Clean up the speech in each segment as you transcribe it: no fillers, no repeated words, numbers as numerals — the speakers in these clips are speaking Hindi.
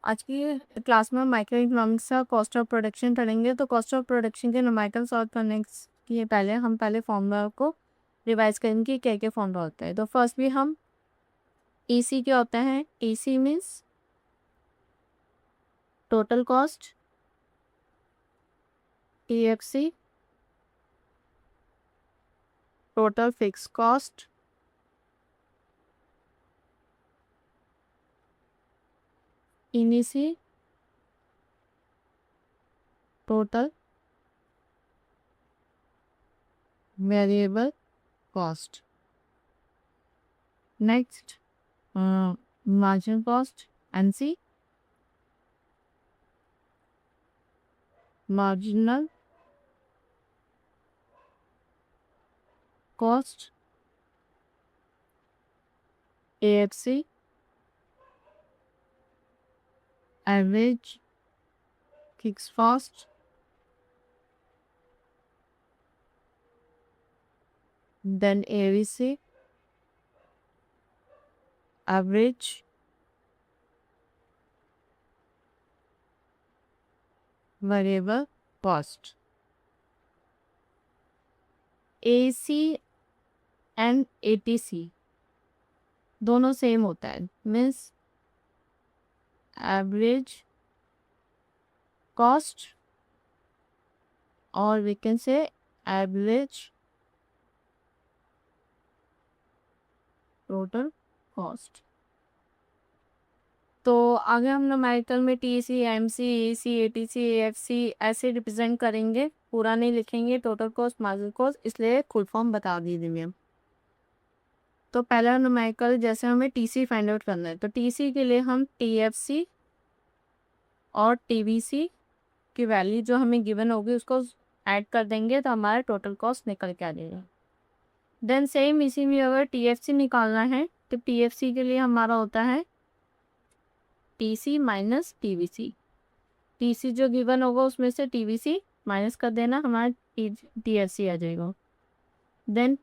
आज की क्लास में माइक्रो इकोनॉमिक्स का कॉस्ट ऑफ प्रोडक्शन पढ़ेंगे। तो कॉस्ट ऑफ प्रोडक्शन के न्यूमेरिकल सॉल्व करने के पहले हम फॉर्मूला को रिवाइज करेंगे कि क्या क्या फॉर्मूला होता है। तो फर्स्ट भी हम ईसी क्या होता है। TC means total cost, TFC total fix cost, TVC total variable cost. Next marginal cost, MC marginal cost, AFC average fix cost, then AVC average variable cost। AC and ATC दोनों सेम होता है, मीन्स एवरेज कॉस्ट और we can say average total cost. तो आगे हम न्यूमेरिकल में TC, MC, AC, ATC, AFC ऐसे रिप्रेजेंट करेंगे, पूरा नहीं लिखेंगे। टोटल कॉस्ट, मार्जिनल कॉस्ट, इसलिए फुल फॉर्म बता दीजिए। तो पहला न्यूमेरिकल जैसे हमें TC फाइंड आउट करना है, तो TC के लिए हम TFC और TVC की वैल्यू जो हमें गिवन होगी उसको ऐड कर देंगे, तो हमारा टोटल कॉस्ट निकल के आ जाएगा। देन सेम इसी में अगर TFC निकालना है तो TFC के लिए हमारा होता है TC माइनस TVC। TC जो गिवन होगा उसमें से TVC माइनस कर देना, हमारा TFC आ जाएगा। Then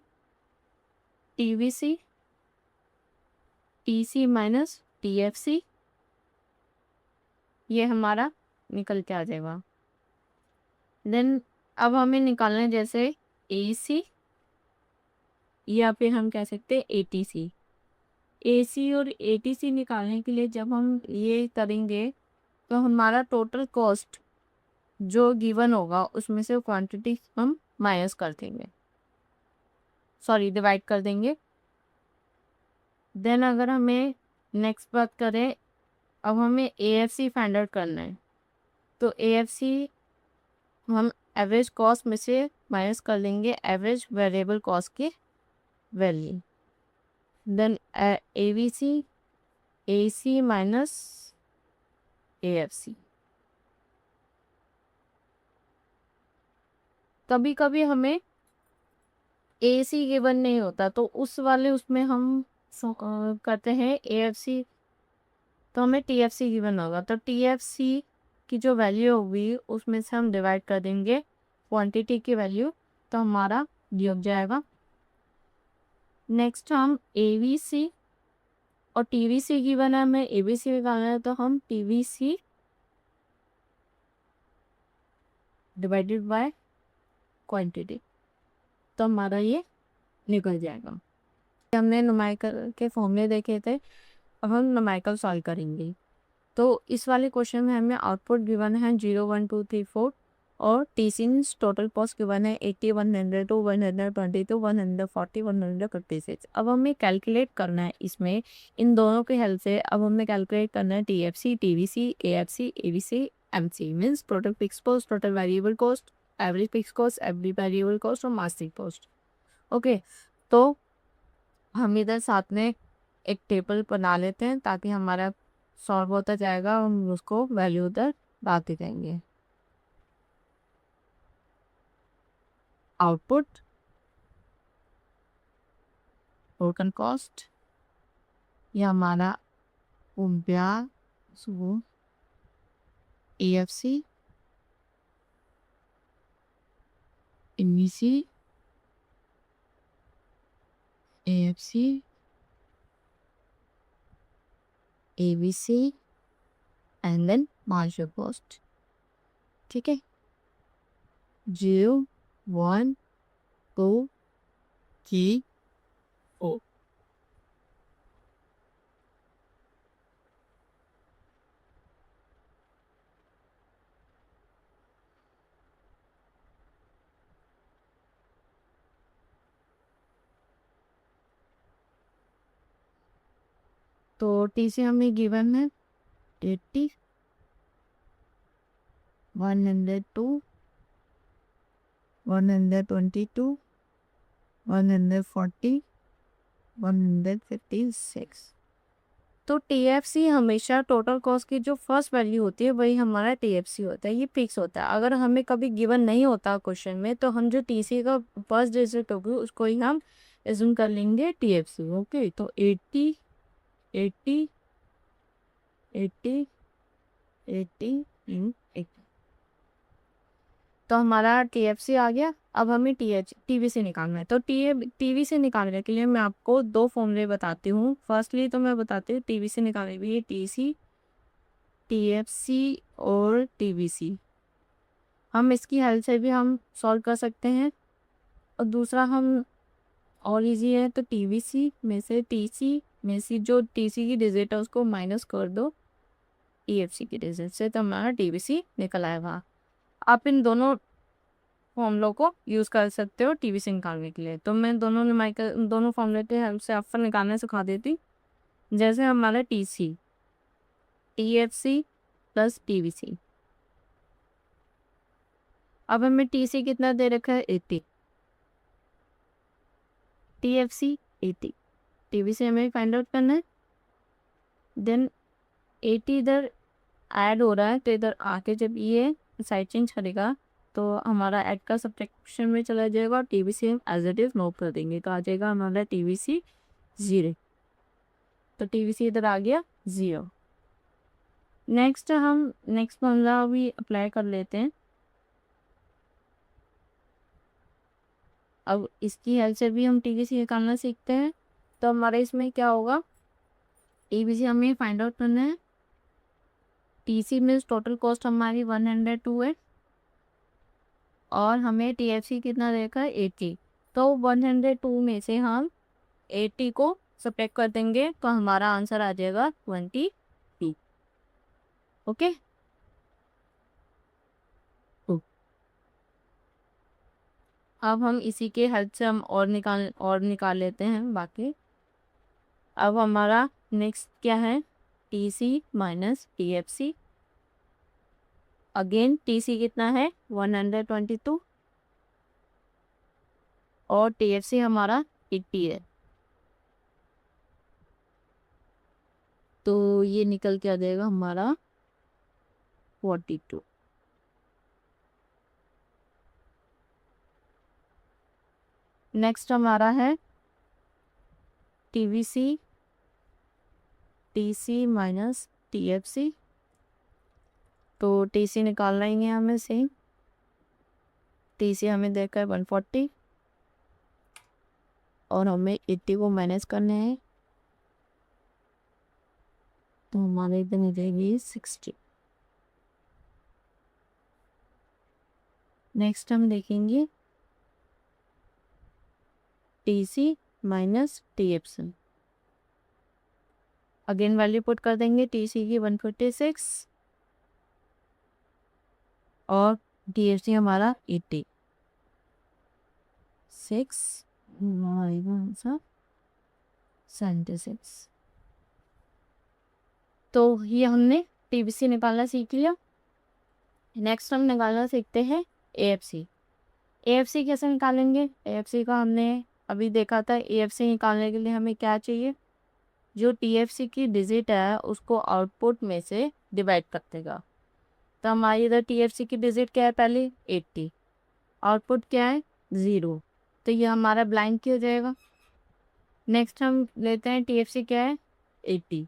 TVC TC minus TFC, ये हमारा निकल के आ जाएगा। देन अब हमें निकालना है जैसे AC या फिर हम कह सकते हैं ATC। AC और ATC निकालने के लिए जब हम ये करेंगे तो हमारा टोटल कॉस्ट जो गिवन होगा उसमें से क्वांटिटी हम माइनस कर देंगे, सॉरी डिवाइड कर देंगे। देन अगर हमें नेक्स्ट बात करें, अब हमें AFC फाइंड आउट करना है। तो AFC हम एवरेज कॉस्ट में से माइनस कर लेंगे एवरेज वेरिएबल कॉस्ट की value. Then AVC AC minus AFC। कभी कभी हमें AC गिवन नहीं होता तो उस वाले उसमें हम करते हैं AFC, तो हमें TFC गिवन होगा। तो TFC की जो वैल्यू होगी उसमें से हम डिवाइड कर देंगे क्वांटिटी की वैल्यू, तो हमारा ये हो जाएगा। नेक्स्ट हम AVC और TVC गिवन है, हमें ABC निकालना है, तो हम TVC डिवाइडेड बाय क्वांटिटी, तो हमारा ये निकल जाएगा। हमने न्यूमेरिकल के फॉर्मूले देखे थे, अब हम न्यूमेरिकल सॉल्व करेंगे। तो इस वाले क्वेश्चन में हमें आउटपुट गिवन है 0 1 2 3 4 और TC टोटल कॉस्ट गिवन है 80 102 122 140 156। अब हमें कैलकुलेट करना है इसमें इन दोनों की हेल्प से। अब हमें कैलकुलेट करना है TFC TVC AFC AVC MC means total fix cost, total variable cost, average fix cost, average variable cost और मास्टिंग कॉस्ट। ओके, तो हम इधर साथ में एक टेबल बना लेते हैं ताकि हमारा सॉल्व होता जाएगा, हम उसको वैल्यू उधर डालते जाएंगे। आउटपुट टोटल कॉस्ट, ये हमारा उम्ब्या सो AFC इनिसी AFC ABC and then marginal cost. ठीक है, 0 1 2 3 4। तो TC हमें गिवन है 80, 102, 122, 140, 156। तो TFC हमेशा टोटल कॉस्ट की जो फर्स्ट वैल्यू होती है वही हमारा TFC होता है, ये फिक्स होता है। अगर हमें कभी गिवन नहीं होता क्वेश्चन में तो हम जो TC का फर्स्ट डिजिट होगी उसको ही हम एज्यूम कर लेंगे TFC। ओके, तो 80 80 80 80 80, तो हमारा TFC आ गया। अब हमें TVC निकालना है। तो TVC निकालने के लिए मैं आपको दो फॉर्मूले बताती हूँ। फर्स्टली तो मैं बताती हूँ TVC निकालने के लिए TC, TFC और TVC। हम इसकी हेल्प से भी हम सॉल्व कर सकते हैं। और दूसरा हम और इजी है, तो TVC में से TC में से जो TC की डिजिट है उसको माइनस कर दो TFC की डिजिट से, तो हमारा TVC निकल आएगा। आप इन दोनों फॉर्मूलों को यूज़ कर सकते हो TVC निकालने के लिए। तो मैं दोनों फॉर्मूले के हेल्प से आपको निकालना सिखा देती हूँ। जैसे हमारा TC, TFC प्लस TVC। अब हमें TC कितना दे रखा है 80, TFC 80, TVC हमें फाइंड आउट करना है। देन 80 इधर ऐड हो रहा है, तो इधर आके जब ये साइड चेंज करेगा तो हमारा ऐड का सब्ट्रैक्शन में चला जाएगा और TVC हम एज इट इज नोट कर देंगे, तो आ जाएगा हमारा TVC 0। तो TVC इधर आ गया 0। नेक्स्ट हम नेक्स्ट फॉर्मूला भी अप्लाई कर लेते हैं। अब इसकी हेल्प से भी हम TVC निकालना सीखते हैं। तो हमारे इसमें क्या होगा, TVC हमें फाइंड आउट करना है। TC मीन्स टोटल कॉस्ट हमारी 102 है और हमें TFC कितना देखा है 80। तो 102 में से हम 80 को सब्ट्रैक्ट कर देंगे तो हमारा आंसर आ जाएगा 22। ओके, अब हम इसी के हेल्प से हम और निकाल लेते हैं बाकी। अब हमारा नेक्स्ट क्या है, TC minus TFC। Again TC कितना है 122 और TFC हमारा 80 है, तो ये निकल के आ जाएगा हमारा 42। नेक्स्ट हमारा है TVC, TC माइनस TFC। तो TC निकालना ही है हमें सेम। TC हमें देखा है 140 और हमें 80 को माइनस करने हैं, तो हमारे इधर मिलेगी 60। नेक्स्ट हम देखेंगे TC minus TFC। Again value put कर देंगे, TC की 146 और TFC हमारा 80। 6 76। तो ये हमने TVC निकालना सीख लिया। नेक्स्ट हम निकालना सीखते हैं AFC। AFC कैसे निकालेंगे, AFC का हमने अभी देखा था। AFC निकालने के लिए हमें क्या चाहिए, जो TFC की डिजिट है उसको आउटपुट में से डिवाइड कर देगा। तो हमारी इधर TFC की डिजिट क्या है, पहले 80, आउटपुट क्या है 0, तो ये हमारा ब्लाइंक की हो जाएगा। नेक्स्ट हम लेते हैं TFC क्या है 80,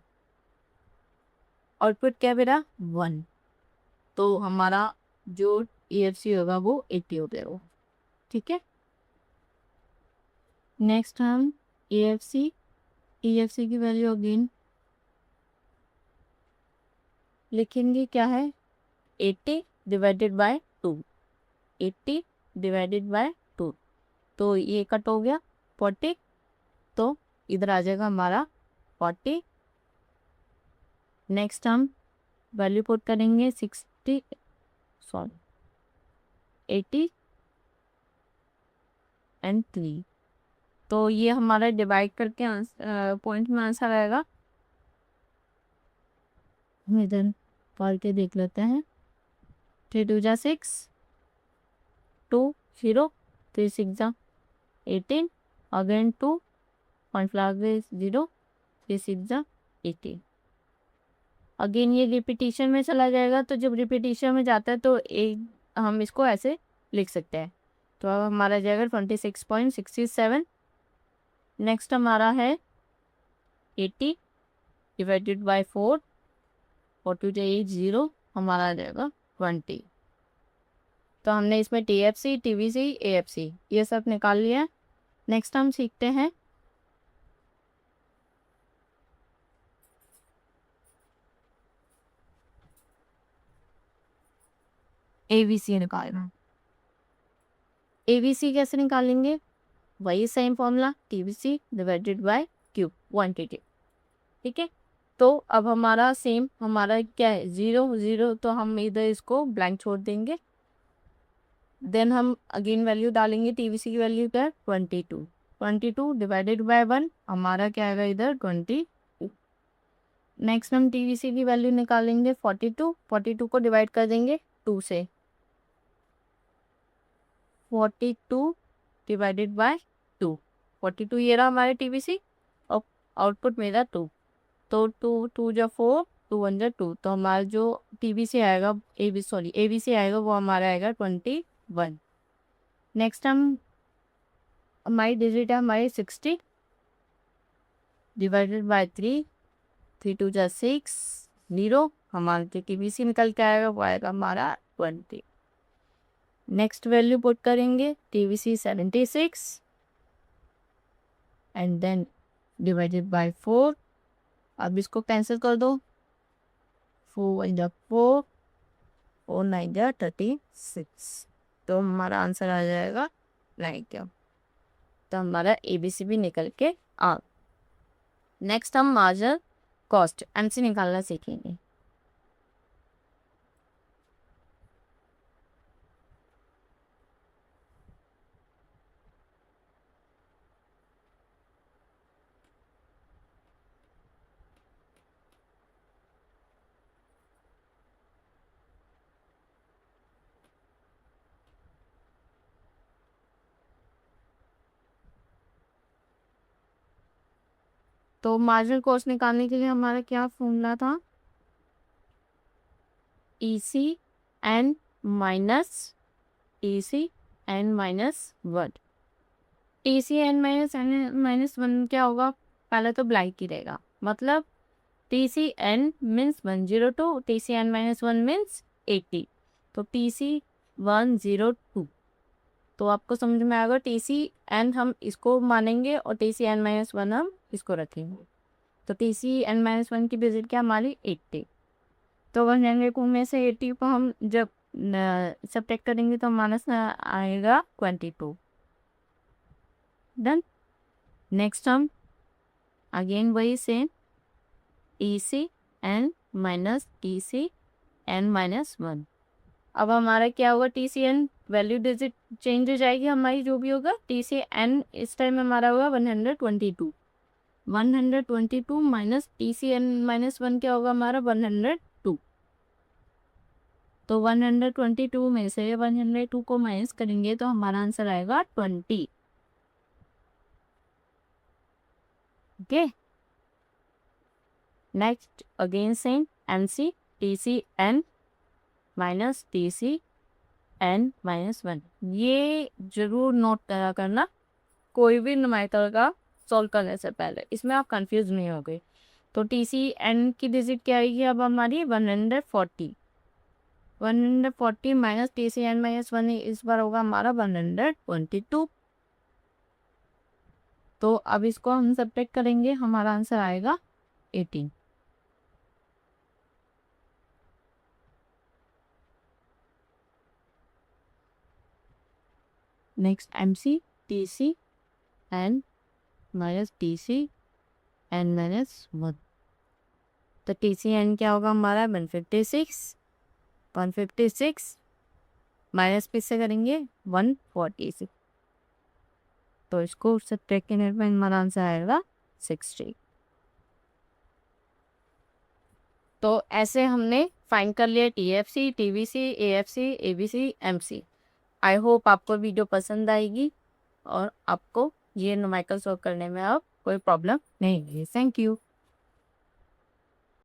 आउटपुट क्या है मेरा 1, तो हमारा जो AFC होगा वो 80 हो जाएगा। ठीक है, नेक्स्ट हम EFC की वैल्यू अगेन लिखेंगे क्या है 80 डिवाइडेड बाय 2, 80 डिवाइडेड बाय 2, तो ये कट हो गया 40, तो इधर आ जाएगा हमारा 40। नेक्स्ट हम वैल्यू पुट करेंगे 60 सॉरी 80 एंड 3, तो ये हमारा डिवाइड करके पॉइंट में आंसर आएगा। हम इधर पढ़ के देख लेते हैं। 3 2 जा 6, 2 0, 3 6 जा 18, अगेन 2, पॉइंट लगा 0, 3 6 जा 18। अगेन ये रिपीटिशन में चला जाएगा, तो जब रिपीटिशन में जाता है तो एक हम इसको ऐसे लिख सकते हैं। तो अब हमारा जाएगा 26.67। नेक्स्ट हमारा है 80 डिवाइडेड बाय 4, 42 0, हमारा आ जाएगा 20। तो हमने इसमें TFC, TVC, AFC ये सब निकाल लिया है। नेक्स्ट हम सीखते हैं ABC निकालना। ABC कैसे निकालेंगे, वही same formula TVC divided by cube 180। ठीक है, तो अब हमारा सेम हमारा क्या है 0 0, तो हम इधर इसको ब्लैंक छोड़ देंगे। देन हम अगेन वैल्यू डालेंगे TVC की वैल्यू क्या है 22, 22 डिवाइडेड बाय 1, हमारा क्या आएगा इधर 20। नेक्स्ट हम TVC की वैल्यू निकालेंगे 42, 42 को डिवाइड कर देंगे 2 से, 42 डिवाइडेड बाय 2, 42 ये रहा हमारे TVC और आउटपुट मेरा 2, तो 2 2 जा 4, 2 1 जा 2, तो हमारा जो TVC आएगा ABC आएगा वो हमारा आएगा 21। नेक्स्ट हम हमारी डिजिट है हमारी 60 डिवाइडेड बाय 3, 3 2 जा 6 0, हमारा जो TVC निकल के आएगा वो आएगा हमारा 20। नेक्स्ट वैल्यू पुट करेंगे TVC 76 and then divided by 4, अब इसको कैंसिल कर दो, 4 1 जा 4, 4 9 जा 36, तो हमारा आंसर आ जाएगा 90। तो हमारा ABC भी निकल के आ। नेक्स्ट हम मार्जिनल कॉस्ट MC निकालना सीखेंगे। तो मार्जिनल कॉस्ट निकालने के लिए हमारा क्या फॉर्मूला था, ECN माइनस TCN-1। TCN-1 क्या होगा, पहले तो ब्लैंक ही रहेगा, मतलब TCN मीन्स 102, TCN-1 मीन्स 80, तो TC102। तो आपको समझ में आएगा TCN हम इसको मानेंगे और TCN-1 हम इसको रखेंगे, तो TCN-1 की डिजिट क्या हमारी 80। तो 102 में से 80 को हम जब सब्ट्रैक्ट करेंगे तो माइनस आएगा 22। डन। नेक्स्ट हम अगेन वही सेम ECN माइनस TCN-1। अब हमारा क्या होगा, TCN वैल्यू डिजिट चेंज हो जाएगी हमारी, जो भी होगा TCN इस टाइम हमारा होगा 122, 122 माइनस TCN-1 क्या होगा हमारा 102। तो 122 में से 102 को माइनस करेंगे तो हमारा आंसर आएगा 20। Okay, next again same MC TCN minus TCN-1, ये जरूर नोट करा करना कोई भी न्यूमेरिकल का सॉल्व करने से पहले, इसमें आप कंफ्यूज नहीं हो गए। तो TCN की डिजिट क्या आएगी अब हमारी 140, 140 माइनस TCN-1 इस बार होगा हमारा 122। तो अब इसको हम सब्ट्रैक्ट करेंगे, हमारा आंसर आएगा 18। Next MC, TC and minus TC and minus 1। तो TCN क्या होगा हमारा 156 माइनस किससे करेंगे 146। तो इसको सब्ट्रैक्ट करने पर हमारा आंसर आएगा 60। तो ऐसे हमने फाइंड कर लिया TFC, TVC, AFC, ABC, MC। I hope आपको वीडियो पसंद आएगी और आपको ये न्यूमेरिकल सॉल्व करने में अब कोई प्रॉब्लम नहीं होगी। Thank you.